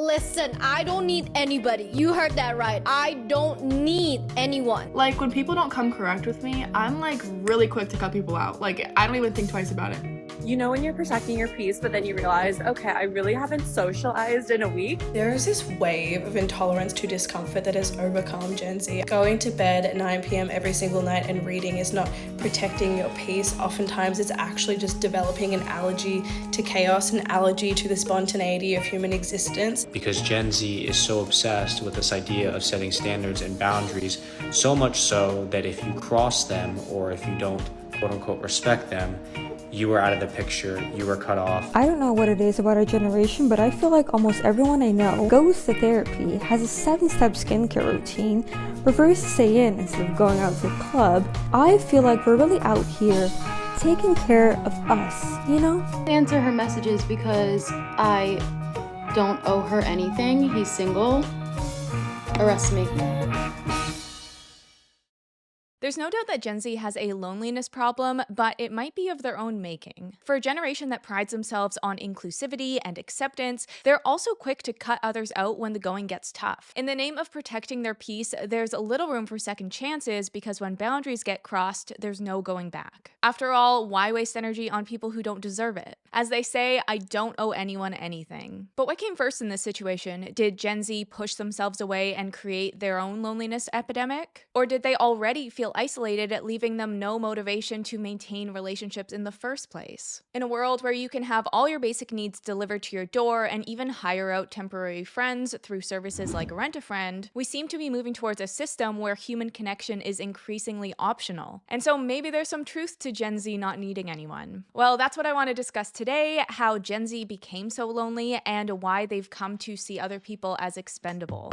Listen, I don't need anybody. You heard that right. I don't need anyone. Like, when people don't come correct with me, I'm like really quick to cut people out. Like, I don't even think twice about it. You know when you're protecting your peace, but then you realize, okay, I really haven't socialized in a week. There is this wave of intolerance to discomfort that has overcome Gen Z. Going to bed at 9 p.m. every single night and reading is not protecting your peace. Oftentimes it's actually just developing an allergy to chaos, an allergy to the spontaneity of human existence. Because Gen Z is so obsessed with this idea of setting standards and boundaries, so much so that if you cross them or if you don't quote unquote respect them, you are out of the picture, you are cut off. I don't know what it is about our generation, but I feel like almost everyone I know goes to therapy, has a 7-step skincare routine, prefers to stay in instead of going out to the club. I feel like we're really out here taking care of us, you know? Answer her messages because I don't owe her anything. He's single. Arrest me. There's no doubt that Gen Z has a loneliness problem, but it might be of their own making. For a generation that prides themselves on inclusivity and acceptance, they're also quick to cut others out when the going gets tough. In the name of protecting their peace, there's little room for second chances because when boundaries get crossed, there's no going back. After all, why waste energy on people who don't deserve it? As they say, I don't owe anyone anything. But what came first in this situation? Did Gen Z push themselves away and create their own loneliness epidemic? Or did they already feel isolated, leaving them no motivation to maintain relationships in the first place? In a world where you can have all your basic needs delivered to your door and even hire out temporary friends through services like Rent-A-Friend, we seem to be moving towards a system where human connection is increasingly optional. And so maybe there's some truth to Gen Z not needing anyone. Well, that's what I want to discuss today, how Gen Z became so lonely and why they've come to see other people as expendable.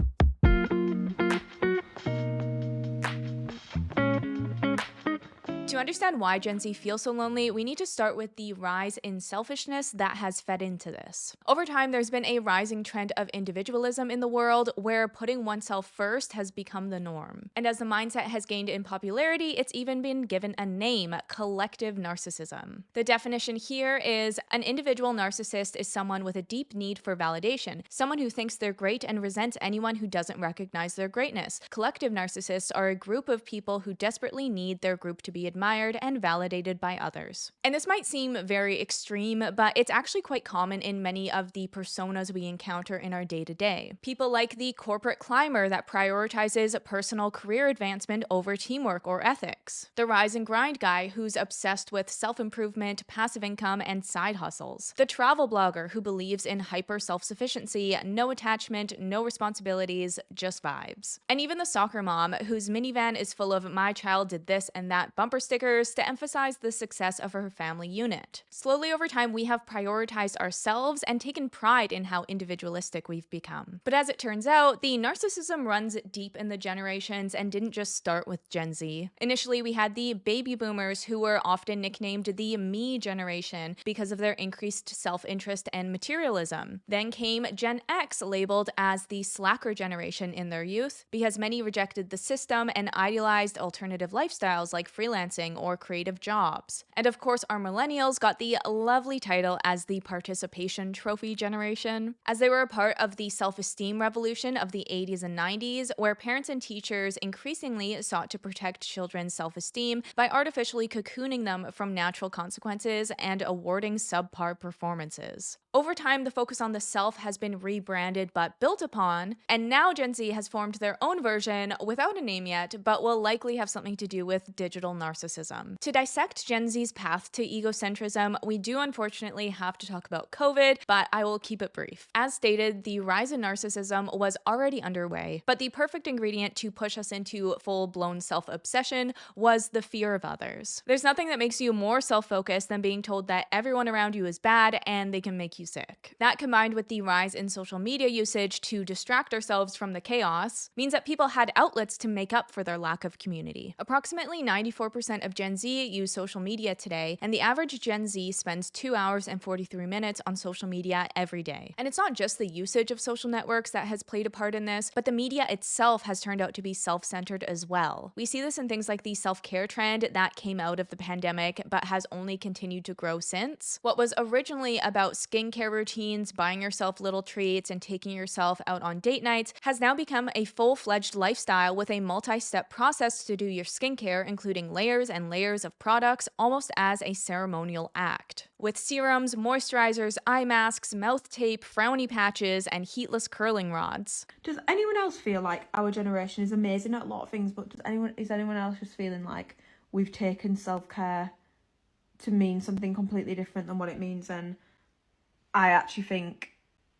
To understand why Gen Z feels so lonely, we need to start with the rise in selfishness that has fed into this. Over time, there's been a rising trend of individualism in the world where putting oneself first has become the norm. And as the mindset has gained in popularity, it's even been given a name: collective narcissism. The definition here is an individual narcissist is someone with a deep need for validation, someone who thinks they're great and resents anyone who doesn't recognize their greatness. Collective narcissists are a group of people who desperately need their group to be admired and validated by others. And this might seem very extreme, but it's actually quite common in many of the personas we encounter in our day-to-day. People like the corporate climber that prioritizes personal career advancement over teamwork or ethics. The rise and grind guy who's obsessed with self-improvement, passive income, and side hustles. The travel blogger who believes in hyper self-sufficiency, no attachment, no responsibilities, just vibes. And even the soccer mom whose minivan is full of "my child did this and that" bumper stickers to emphasize the success of her family unit. Slowly over time, we have prioritized ourselves and taken pride in how individualistic we've become. But as it turns out, the narcissism runs deep in the generations and didn't just start with Gen Z. Initially, we had the baby boomers, who were often nicknamed the me generation because of their increased self-interest and materialism. Then came Gen X, labeled as the slacker generation in their youth, because many rejected the system and idealized alternative lifestyles like freelancing or creative jobs. And of course, our millennials got the lovely title as the participation trophy generation, as they were a part of the self-esteem revolution of the 80s and 90s, where parents and teachers increasingly sought to protect children's self-esteem by artificially cocooning them from natural consequences and awarding subpar performances. Over time, the focus on the self has been rebranded but built upon, and now Gen Z has formed their own version without a name yet, but will likely have something to do with digital narcissism. To dissect Gen Z's path to egocentrism, we do unfortunately have to talk about COVID, but I will keep it brief. As stated, the rise in narcissism was already underway, but the perfect ingredient to push us into full-blown self-obsession was the fear of others. There's nothing that makes you more self-focused than being told that everyone around you is bad and they can make you sick. That, combined with the rise in social media usage to distract ourselves from the chaos, means that people had outlets to make up for their lack of community. Approximately 94% 40% of Gen Z use social media today, and the average Gen Z spends 2 hours and 43 minutes on social media every day. And it's not just the usage of social networks that has played a part in this, but the media itself has turned out to be self-centered as well. We see this in things like the self-care trend that came out of the pandemic but has only continued to grow since. What was originally about skincare routines, buying yourself little treats, and taking yourself out on date nights has now become a full-fledged lifestyle with a multi-step process to do your skincare, including layers and layers of products, almost as a ceremonial act. With serums, moisturizers, eye masks, mouth tape, frowny patches, and heatless curling rods. Does anyone else feel like our generation is amazing at a lot of things, but is anyone else just feeling like we've taken self-care to mean something completely different than what it means? And I actually think,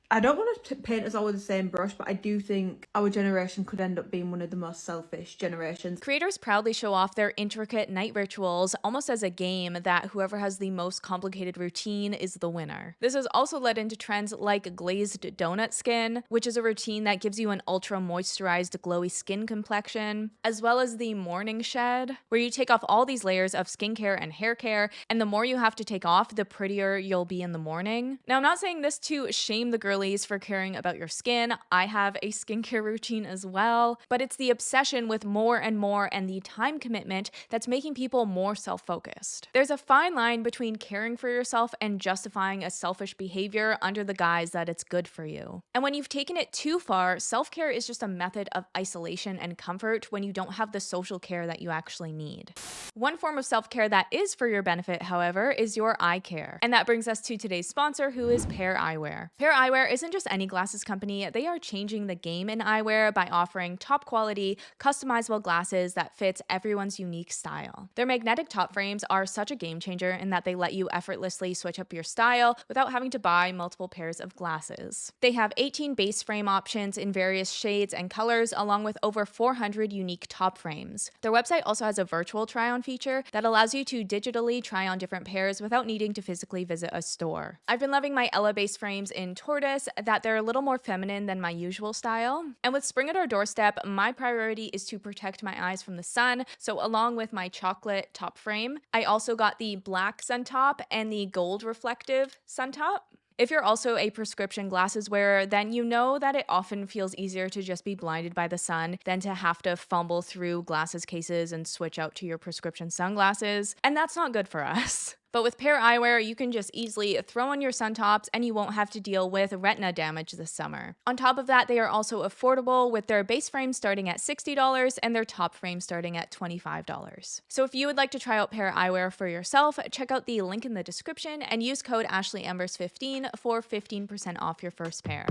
I don't want to paint us all with the same brush, but I do think our generation could end up being one of the most selfish generations. Creators proudly show off their intricate night rituals almost as a game that whoever has the most complicated routine is the winner. This has also led into trends like glazed donut skin, which is a routine that gives you an ultra moisturized glowy skin complexion, as well as the morning shed, where you take off all these layers of skincare and hair care, and the more you have to take off, the prettier you'll be in the morning. Now, I'm not saying this to shame the girlies for caring about your skin. I have a skincare routine as well, but it's the obsession with more and more and the time commitment that's making people more self-focused. There's a fine line between caring for yourself and justifying a selfish behavior under the guise that it's good for you. And when you've taken it too far, self-care is just a method of isolation and comfort when you don't have the social care that you actually need. One form of self-care that is for your benefit, however, is your eye care. And that brings us to today's sponsor, who is Pair Eyewear. Pair Eyewear isn't just any glasses company. They are changing the game in eyewear by offering top quality, customizable glasses that fits everyone's unique style. Their magnetic top frames are such a game changer in that they let you effortlessly switch up your style without having to buy multiple pairs of glasses. They have 18 base frame options in various shades and colors, along with over 400 unique top frames. Their website also has a virtual try-on feature that allows you to digitally try on different pairs without needing to physically visit a store. I've been loving my Ella base frames in tortoise, that they're a little more feminine than my usual style. And with spring at our doorstep, my priority is to protect my eyes from the sun, so along with my chocolate top frame, I also got the black sun top and the gold reflective sun top. If you're also a prescription glasses wearer, then you know that it often feels easier to just be blinded by the sun than to have to fumble through glasses cases and switch out to your prescription sunglasses, and that's not good for us. But with Pair Eyewear, you can just easily throw on your sun tops and you won't have to deal with retina damage this summer. On top of that, they are also affordable, with their base frame starting at $60 and their top frame starting at $25. So if you would like to try out Pair Eyewear for yourself, check out the link in the description and use code AshleyEmbers15 for 15% off your first pair.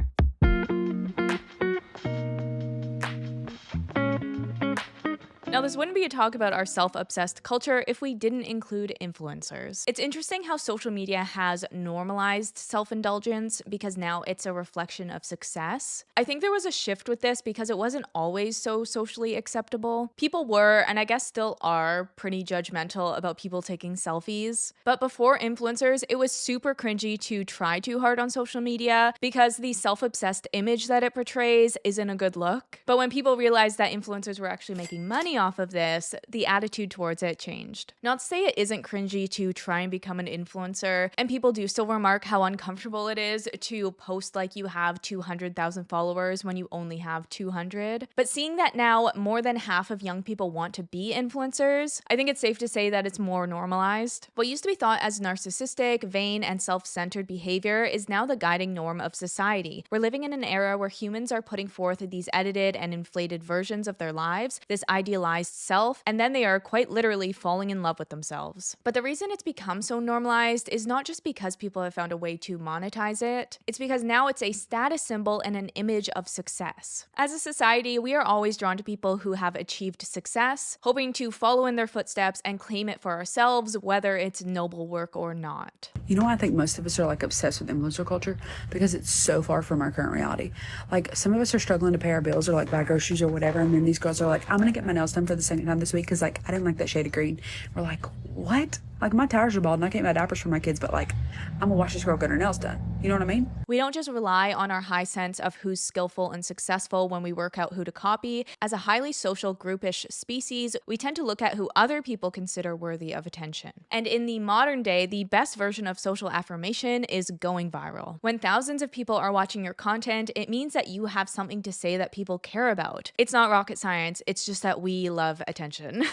Now, this wouldn't be a talk about our self-obsessed culture if we didn't include influencers. It's interesting how social media has normalized self-indulgence because now it's a reflection of success. I think there was a shift with this because it wasn't always so socially acceptable. People were, and I guess still are, pretty judgmental about people taking selfies. But before influencers, it was super cringy to try too hard on social media because the self-obsessed image that it portrays isn't a good look. But when people realized that influencers were actually making money off of this, the attitude towards it changed. Not to say it isn't cringy to try and become an influencer, and people do still remark how uncomfortable it is to post like you have 200,000 followers when you only have 200. But seeing that now more than half of young people want to be influencers, I think it's safe to say that it's more normalized. What used to be thought as narcissistic, vain, and self-centered behavior is now the guiding norm of society. We're living in an era where humans are putting forth these edited and inflated versions of their lives, this idealized self, and then they are quite literally falling in love with themselves. But the reason it's become so normalized is not just because people have found a way to monetize it, it's because now it's a status symbol and an image of success. As a society, we are always drawn to people who have achieved success, hoping to follow in their footsteps and claim it for ourselves, whether it's noble work or not. You know why I think most of us are like obsessed with influencer culture? Because it's so far from our current reality. Like, some of us are struggling to pay our bills or like buy groceries or whatever, and then these girls are like, I'm gonna get my nails done for the second time this week because like I didn't like that shade of green. We're like, what? Like, my tires are bald and I can't buy diapers for my kids, but like, I'm gonna watch this girl get her nails done. You know what I mean? We don't just rely on our high sense of who's skillful and successful when we work out who to copy. As a highly social, groupish species, we tend to look at who other people consider worthy of attention. And in the modern day, the best version of social affirmation is going viral. When thousands of people are watching your content, it means that you have something to say that people care about. It's not rocket science, it's just that we love attention.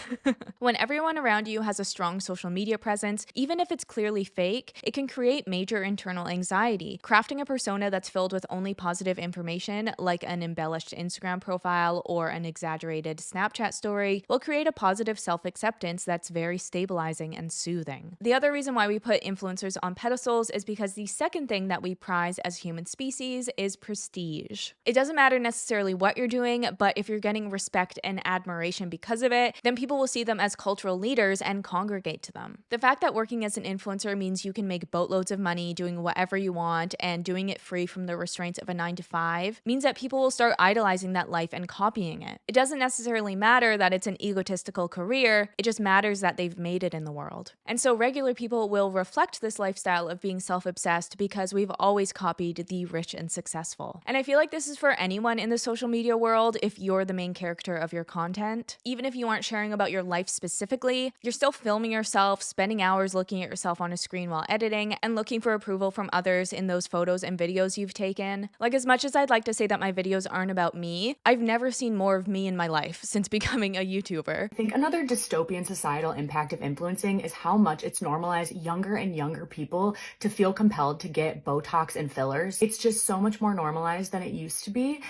When everyone around you has a strong social media presence, even if it's clearly fake, it can create major internal anxiety. Crafting a persona that's filled with only positive information, like an embellished Instagram profile or an exaggerated Snapchat story, will create a positive self-acceptance that's very stabilizing and soothing. The other reason why we put influencers on pedestals is because the second thing that we prize as human species is prestige. It doesn't matter necessarily what you're doing, but if you're getting respect and admiration because of it, then people will see them as cultural leaders and congregate to them. The fact that working as an influencer means you can make boatloads of money doing whatever you want and doing it free from the restraints of a 9-to-5 means that people will start idolizing that life and copying it. It doesn't necessarily matter that it's an egotistical career, it just matters that they've made it in the world. And so regular people will reflect this lifestyle of being self-obsessed because we've always copied the rich and successful. And I feel like this is for anyone in the social media world if you're the main character of your content. Even if you aren't sharing about your life specifically, you're still filming yourself, spending hours looking at yourself on a screen while editing, and looking for approval from others in those photos and videos you've taken. Like, as much as I'd like to say that my videos aren't about me, I've never seen more of me in my life since becoming a YouTuber. I think another dystopian societal impact of influencing is how much it's normalized younger and younger people to feel compelled to get Botox and fillers. It's just so much more normalized than it used to be.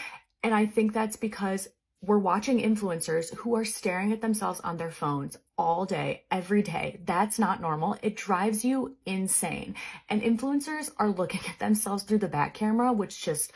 And I think that's because we're watching influencers who are staring at themselves on their phones all day, every day. That's not normal. It drives you insane. And influencers are looking at themselves through the back camera, which just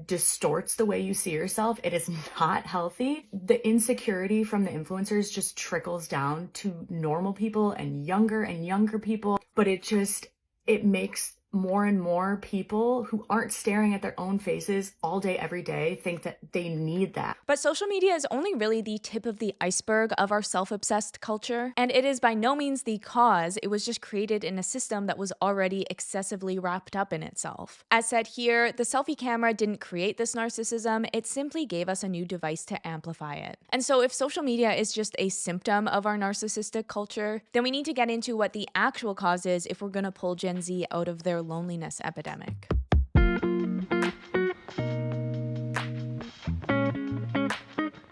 distorts the way you see yourself. It is not healthy. The insecurity from the influencers just trickles down to normal people and younger people, but it makes more and more people who aren't staring at their own faces all day, every day, think that they need that. But social media is only really the tip of the iceberg of our self-obsessed culture, and it is by no means the cause. It was just created in a system that was already excessively wrapped up in itself. As said here, the selfie camera didn't create this narcissism, it simply gave us a new device to amplify it. And so if social media is just a symptom of our narcissistic culture, then we need to get into what the actual cause is if we're gonna pull Gen Z out of their loneliness epidemic.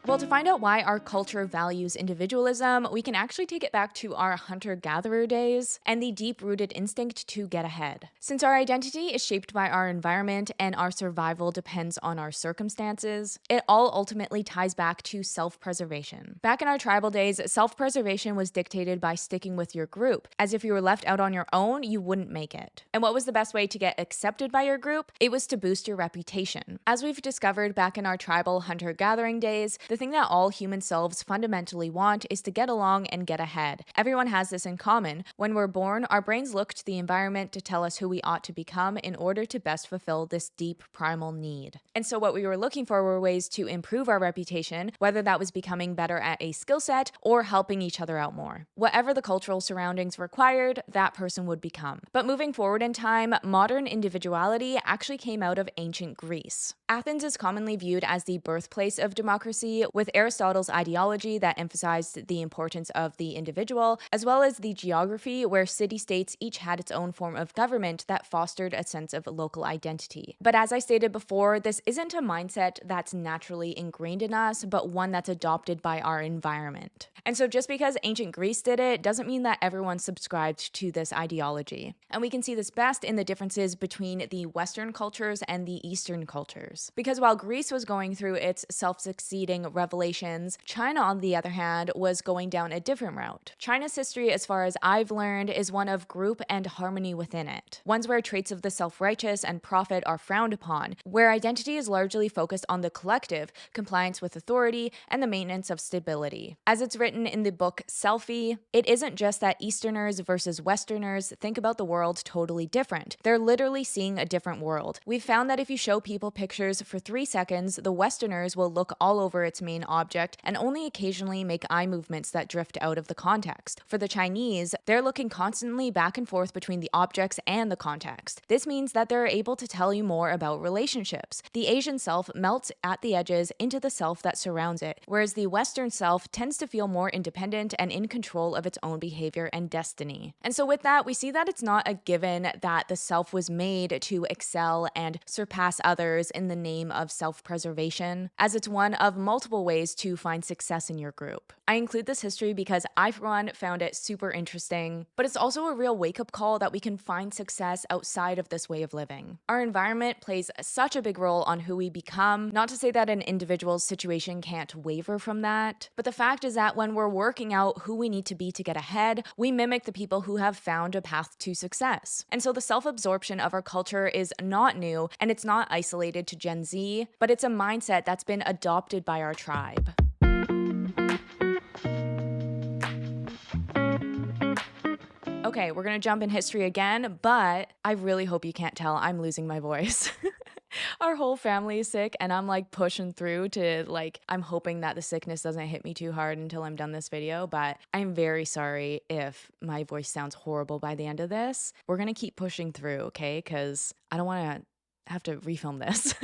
Well, to find out why our culture values individualism, we can actually take it back to our hunter-gatherer days and the deep-rooted instinct to get ahead. Since our identity is shaped by our environment and our survival depends on our circumstances, it all ultimately ties back to self-preservation. Back in our tribal days, self-preservation was dictated by sticking with your group, as if you were left out on your own, you wouldn't make it. And what was the best way to get accepted by your group? It was to boost your reputation. As we've discovered back in our tribal hunter-gathering days, the thing that all human selves fundamentally want is to get along and get ahead. Everyone has this in common. When we're born, our brains look to the environment to tell us who we ought to become in order to best fulfill this deep primal need. And so what we were looking for were ways to improve our reputation, whether that was becoming better at a skill set or helping each other out more. Whatever the cultural surroundings required, that person would become. But moving forward in time, modern individuality actually came out of ancient Greece. Athens is commonly viewed as the birthplace of democracy, with Aristotle's ideology that emphasized the importance of the individual, as well as the geography where city-states each had its own form of government that fostered a sense of local identity. But as I stated before, this isn't a mindset that's naturally ingrained in us, but one that's adopted by our environment. And so just because ancient Greece did it doesn't mean that everyone subscribed to this ideology. And we can see this best in the differences between the Western cultures and the Eastern cultures. Because while Greece was going through its self-succeeding revelations, China, on the other hand, was going down a different route. China's history, as far as I've learned, is one of group and harmony within it. Ones where traits of the self-righteous and prophet are frowned upon, where identity is largely focused on the collective, compliance with authority, and the maintenance of stability. As it's written in the book Selfie, it isn't just that Easterners versus Westerners think about the world totally different. They're literally seeing a different world. We've found that if you show people pictures for 3 seconds, the Westerners will look all over its main object and only occasionally make eye movements that drift out of the context. For the Chinese, they're looking constantly back and forth between the objects and the context. This means that they're able to tell you more about relationships. The Asian self melts at the edges into the self that surrounds it, whereas the Western self tends to feel more independent and in control of its own behavior and destiny. And so with that, we see that it's not a given that the self was made to excel and surpass others in the name of self-preservation, as it's one of multiple ways to find success in your group. I include this history because I, for one, found it super interesting, but it's also a real wake-up call that we can find success outside of this way of living. Our environment plays such a big role on who we become, not to say that an individual's situation can't waver from that, but the fact is that when we're working out who we need to be to get ahead, we mimic the people who have found a path to success. And so the self-absorption of our culture is not new, and it's not isolated to Gen Z, but it's a mindset that's been adopted by our tribe. Okay, we're gonna jump in history again, but I really hope you can't tell I'm losing my voice. Our whole family is sick, and I'm like pushing through to I'm hoping that the sickness doesn't hit me too hard until I'm done this video, but I'm very sorry if my voice sounds horrible by the end of this. We're gonna keep pushing through, okay? Because I don't wanna have to refilm this.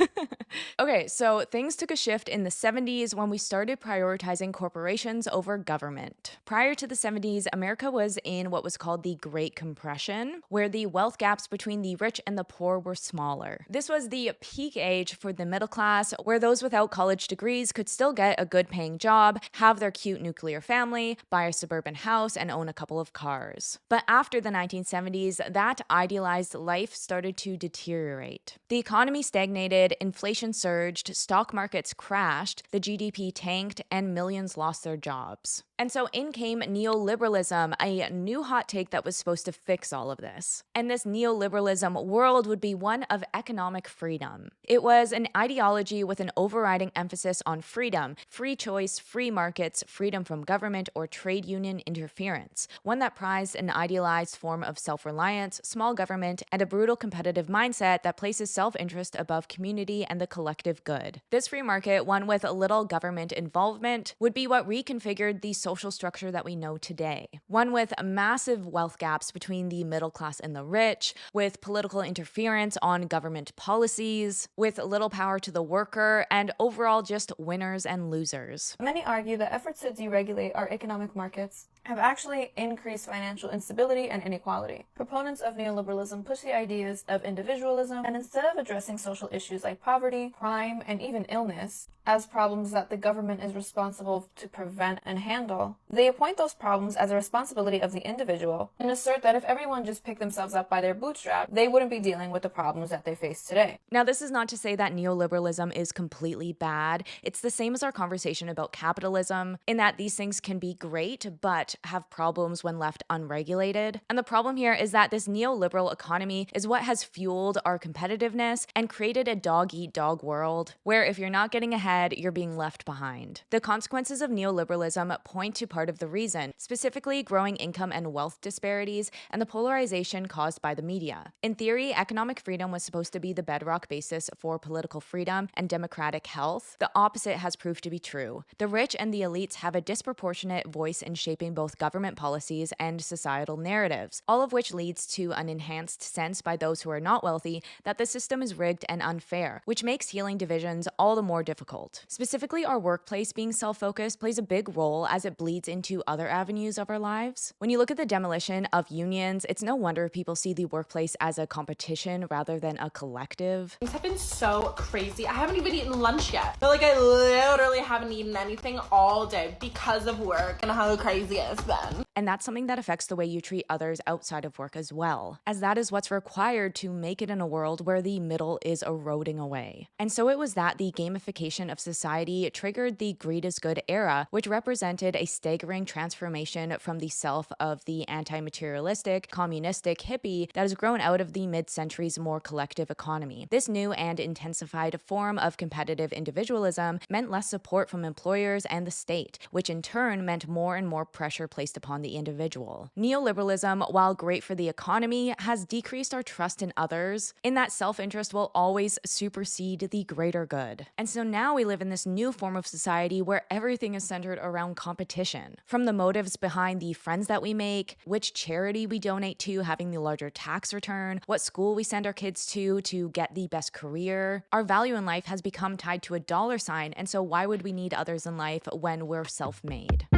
Okay, so things took a shift in the 70s when we started prioritizing corporations over government. Prior to the 70s, America was in what was called the Great Compression, where the wealth gaps between the rich and the poor were smaller. This was the peak age for the middle class, where those without college degrees could still get a good paying job, have their cute nuclear family, buy a suburban house, and own a couple of cars. But after the 1970s, that idealized life started to deteriorate. The economy stagnated, inflation surged, stock markets crashed, the GDP tanked, and millions lost their jobs. And so in came neoliberalism, a new hot take that was supposed to fix all of this. And this neoliberalism world would be one of economic freedom. It was an ideology with an overriding emphasis on freedom, free choice, free markets, freedom from government or trade union interference, one that prized an idealized form of self-reliance, small government, and a brutal competitive mindset that places self-interest above community and the collective good. This free market, one with little government involvement, would be what reconfigured the social structure that we know today. One with massive wealth gaps between the middle class and the rich, with political interference on government policies, with little power to the worker, and overall just winners and losers. Many argue that efforts to deregulate our economic markets have actually increased financial instability and inequality. Proponents of neoliberalism push the ideas of individualism, and instead of addressing social issues like poverty, crime, and even illness as problems that the government is responsible to prevent and handle, they appoint those problems as a responsibility of the individual and assert that if everyone just picked themselves up by their bootstrap, they wouldn't be dealing with the problems that they face today. Now, this is not to say that neoliberalism is completely bad. It's the same as our conversation about capitalism, in that these things can be great, but have problems when left unregulated. And the problem here is that this neoliberal economy is what has fueled our competitiveness and created a dog-eat-dog world, where if you're not getting ahead, you're being left behind. The consequences of neoliberalism point to part of the reason, specifically growing income and wealth disparities and the polarization caused by the media. In theory, economic freedom was supposed to be the bedrock basis for political freedom and democratic health. The opposite has proved to be true. The rich and the elites have a disproportionate voice in shaping both government policies and societal narratives, all of which leads to an enhanced sense by those who are not wealthy that the system is rigged and unfair, which makes healing divisions all the more difficult. Specifically, our workplace being self-focused plays a big role as it bleeds into other avenues of our lives. When you look at the demolition of unions, it's no wonder people see the workplace as a competition rather than a collective. Things have been so crazy. I haven't even eaten lunch yet. But I literally haven't eaten anything all day because of work and how crazy it's been. And that's something that affects the way you treat others outside of work as well, as that is what's required to make it in a world where the middle is eroding away. And so it was that the gamification of society triggered the greed is good era, which represented a staggering transformation from the self of the anti-materialistic, communistic hippie that has grown out of the mid-century's more collective economy. This new and intensified form of competitive individualism meant less support from employers and the state, which in turn meant more and more pressure placed upon on the individual. Neoliberalism, while great for the economy, has decreased our trust in others, in that self-interest will always supersede the greater good. And so now we live in this new form of society where everything is centered around competition. From the motives behind the friends that we make, which charity we donate to, having the larger tax return, what school we send our kids to get the best career. Our value in life has become tied to a dollar sign, and so why would we need others in life when we're self-made?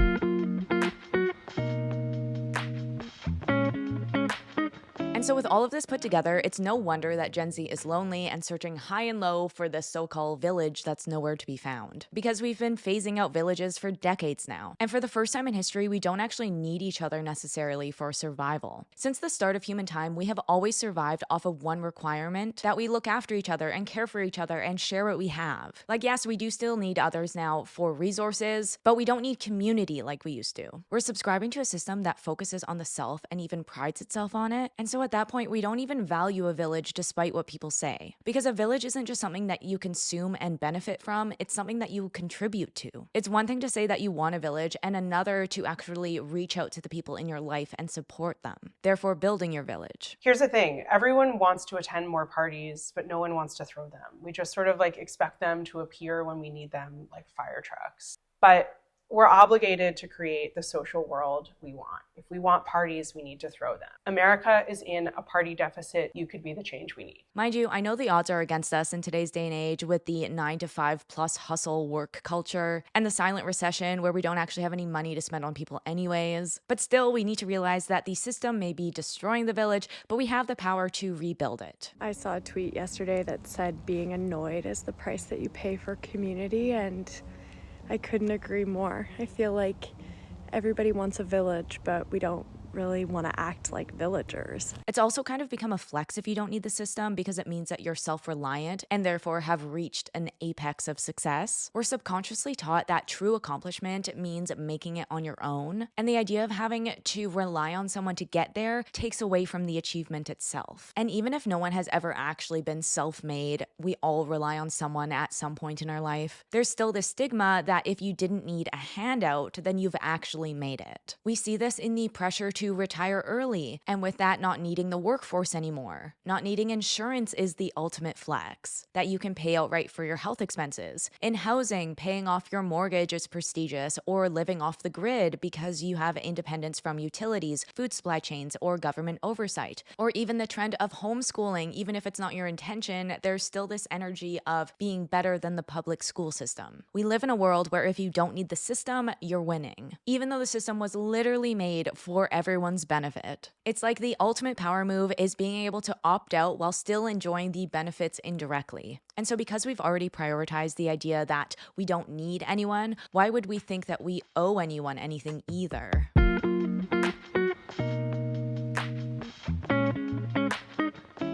And so with all of this put together, it's no wonder that Gen Z is lonely and searching high and low for this so-called village that's nowhere to be found. Because we've been phasing out villages for decades now. And for the first time in history, we don't actually need each other necessarily for survival. Since the start of human time, we have always survived off of one requirement, that we look after each other and care for each other and share what we have. Like, yes, we do still need others now for resources, but we don't need community like we used to. We're subscribing to a system that focuses on the self and even prides itself on it. And so at that point, we don't even value a village despite what people say. Because a village isn't just something that you consume and benefit from, it's something that you contribute to. It's one thing to say that you want a village and another to actually reach out to the people in your life and support them, therefore building your village. Here's the thing, everyone wants to attend more parties, but no one wants to throw them. We just sort of like expect them to appear when we need them like fire trucks. But we're obligated to create the social world we want. If we want parties, we need to throw them. America is in a party deficit. You could be the change we need. Mind you, I know the odds are against us in today's day and age with the 9-to-5+ hustle work culture and the silent recession where we don't actually have any money to spend on people anyways. But still, we need to realize that the system may be destroying the village, but we have the power to rebuild it. I saw a tweet yesterday that said being annoyed is the price that you pay for community, and I couldn't agree more. I feel like everybody wants a village, but we don't really want to act like villagers. It's also kind of become a flex if you don't need the system because it means that you're self-reliant and therefore have reached an apex of success. We're subconsciously taught that true accomplishment means making it on your own, and the idea of having to rely on someone to get there takes away from the achievement itself. And even if no one has ever actually been self-made, we all rely on someone at some point in our life. There's still this stigma that if you didn't need a handout, then you've actually made it. We see this in the pressure to retire early, and with that not needing the workforce anymore. Not needing insurance is the ultimate flex, that you can pay outright for your health expenses. In housing, paying off your mortgage is prestigious, or living off the grid because you have independence from utilities, food supply chains, or government oversight. Or even the trend of homeschooling, even if it's not your intention, there's still this energy of being better than the public school system. We live in a world where if you don't need the system, you're winning. Even though the system was literally made for everyone's benefit. It's like the ultimate power move is being able to opt out while still enjoying the benefits indirectly. And so because we've already prioritized the idea that we don't need anyone, why would we think that we owe anyone anything either?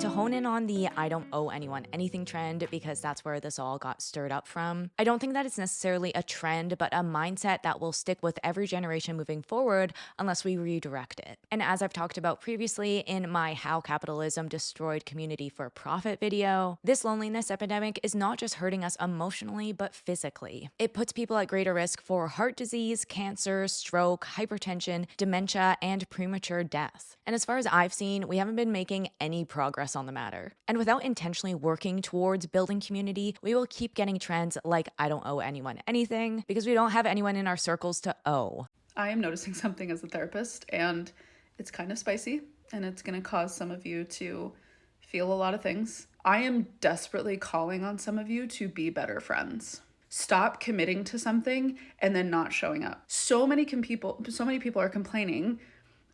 To hone in on the I don't owe anyone anything trend, because that's where this all got stirred up from, I don't think that it's necessarily a trend, but a mindset that will stick with every generation moving forward unless we redirect it. And as I've talked about previously in my How Capitalism Destroyed Community for Profit video, this loneliness epidemic is not just hurting us emotionally, but physically. It puts people at greater risk for heart disease, cancer, stroke, hypertension, dementia, and premature death. And as far as I've seen, we haven't been making any progress on the matter. And without intentionally working towards building community, we will keep getting trends like I don't owe anyone anything because we don't have anyone in our circles to owe. I am noticing something as a therapist, and it's kind of spicy, and it's going to cause some of you to feel a lot of things. I am desperately calling on some of you to be better friends. Stop committing to something and then not showing up. So many people are complaining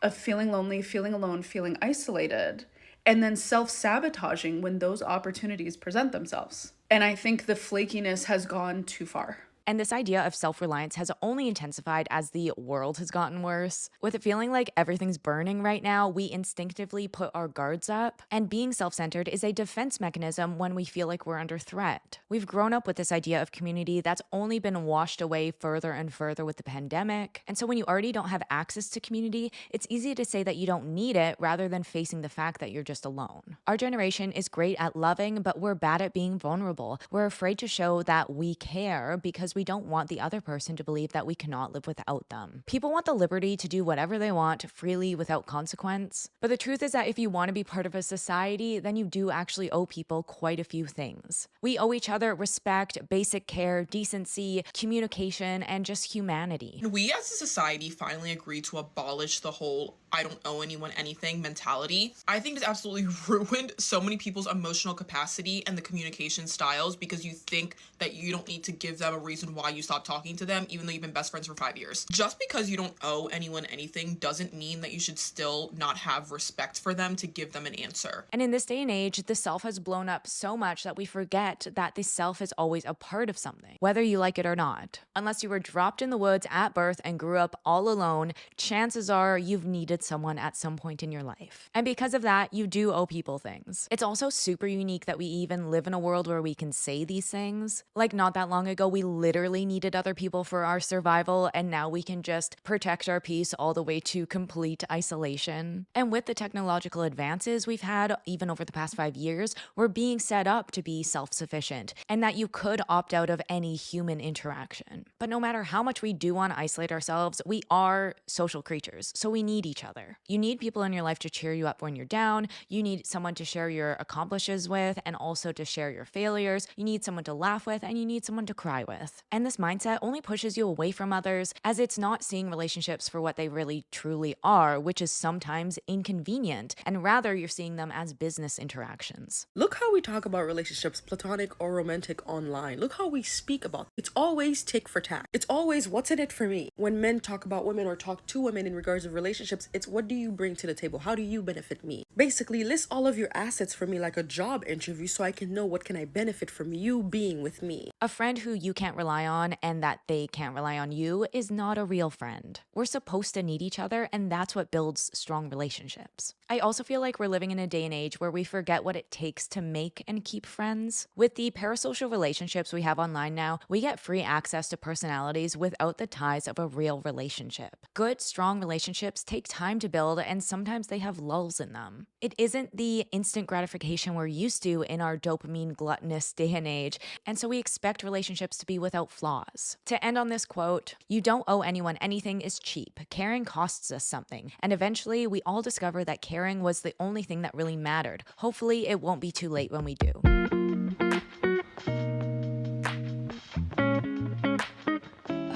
of feeling lonely, feeling alone, feeling isolated, and then self-sabotaging when those opportunities present themselves. And I think the flakiness has gone too far. And this idea of self-reliance has only intensified as the world has gotten worse. With it feeling like everything's burning right now, we instinctively put our guards up. And being self-centered is a defense mechanism when we feel like we're under threat. We've grown up with this idea of community that's only been washed away further and further with the pandemic. And so when you already don't have access to community, it's easy to say that you don't need it rather than facing the fact that you're just alone. Our generation is great at loving, but we're bad at being vulnerable. We're afraid to show that we care because we don't want the other person to believe that we cannot live without them. People want the liberty to do whatever they want freely without consequence. But the truth is that if you want to be part of a society, then you do actually owe people quite a few things. We owe each other respect, basic care, decency, communication, and just humanity. We as a society finally agreed to abolish the whole I don't owe anyone anything mentality. I think it's absolutely ruined so many people's emotional capacity and the communication styles because you think that you don't need to give them a reason why you stopped talking to them even though you've been best friends for 5 years. Just because you don't owe anyone anything doesn't mean that you should still not have respect for them to give them an answer. And in this day and age, the self has blown up so much that we forget that the self is always a part of something, whether you like it or not. Unless you were dropped in the woods at birth and grew up all alone, chances are you've needed someone at some point in your life. And because of that, you do owe people things. It's also super unique that we even live in a world where we can say these things. Like not that long ago, we literally needed other people for our survival, and now we can just protect our peace all the way to complete isolation. And with the technological advances we've had, even over the past 5 years, we're being set up to be self-sufficient, and that you could opt out of any human interaction. But no matter how much we do want to isolate ourselves, we are social creatures, so we need each other. You need people in your life to cheer you up when you're down. You need someone to share your accomplishments with and also to share your failures. You need someone to laugh with, and you need someone to cry with. And this mindset only pushes you away from others, as it's not seeing relationships for what they really truly are, which is sometimes inconvenient, and rather you're seeing them as business interactions. Look how we talk about relationships, platonic or romantic, online. Look how we speak about it. It's always tick for tack. It's always what's in it for me. When men talk about women or talk to women in regards of relationships, it's what do you bring to the table? How do you benefit me? Basically, list all of your assets for me like a job interview so I can know what can I benefit from you being with me. A friend who you can't rely on and that they can't rely on you is not a real friend. We're supposed to need each other, and that's what builds strong relationships. I also feel like we're living in a day and age where we forget what it takes to make and keep friends. With the parasocial relationships we have online now, we get free access to personalities without the ties of a real relationship. Good, strong relationships take time to build, and sometimes they have lulls in them. It isn't the instant gratification we're used to in our dopamine gluttonous day and age, and so we expect relationships to be without flaws. To end on this quote, "You don't owe anyone anything" is cheap. Caring costs us something, and eventually we all discover that caring was the only thing that really mattered. Hopefully it won't be too late when we do.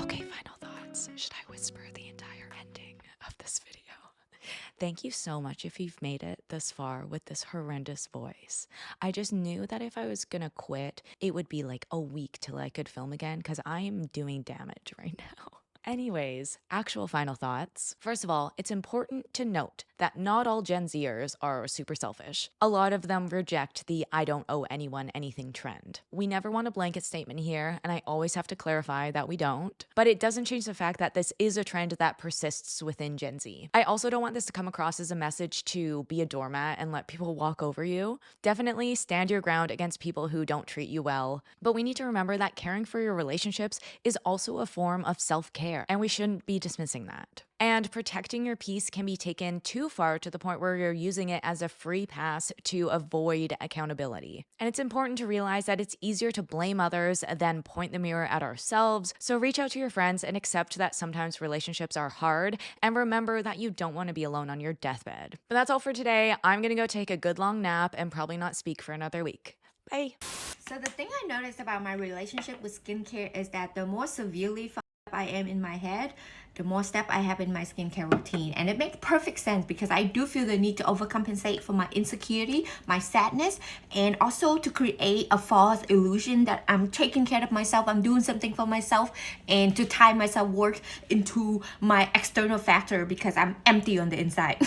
Okay, final thoughts. Should I whisper the entire ending of this video? Thank you so much if you've made it this far with this horrendous voice. I just knew that if I was gonna quit, it would be like a week till I could film again because I am doing damage right now. Anyways, actual final thoughts. First of all, it's important to note that not all Gen Zers are super selfish. A lot of them reject the I don't owe anyone anything trend. We never want a blanket statement here, and I always have to clarify that we don't. But it doesn't change the fact that this is a trend that persists within Gen Z. I also don't want this to come across as a message to be a doormat and let people walk over you. Definitely stand your ground against people who don't treat you well. But we need to remember that caring for your relationships is also a form of self-care. And we shouldn't be dismissing that. And protecting your peace can be taken too far to the point where you're using it as a free pass to avoid accountability. And it's important to realize that it's easier to blame others than point the mirror at ourselves. So reach out to your friends and accept that sometimes relationships are hard, and remember that you don't want to be alone on your deathbed. But that's all for today. I'm gonna go take a good long nap and probably not speak for another week. Bye. So the thing I noticed about my relationship with skincare is that the more severely I am in my head, the more step I have in my skincare routine. And it makes perfect sense because I do feel the need to overcompensate for my insecurity, my sadness, and also to create a false illusion that I'm taking care of myself, I'm doing something for myself, and to tie my self-worth into my external factor because I'm empty on the inside.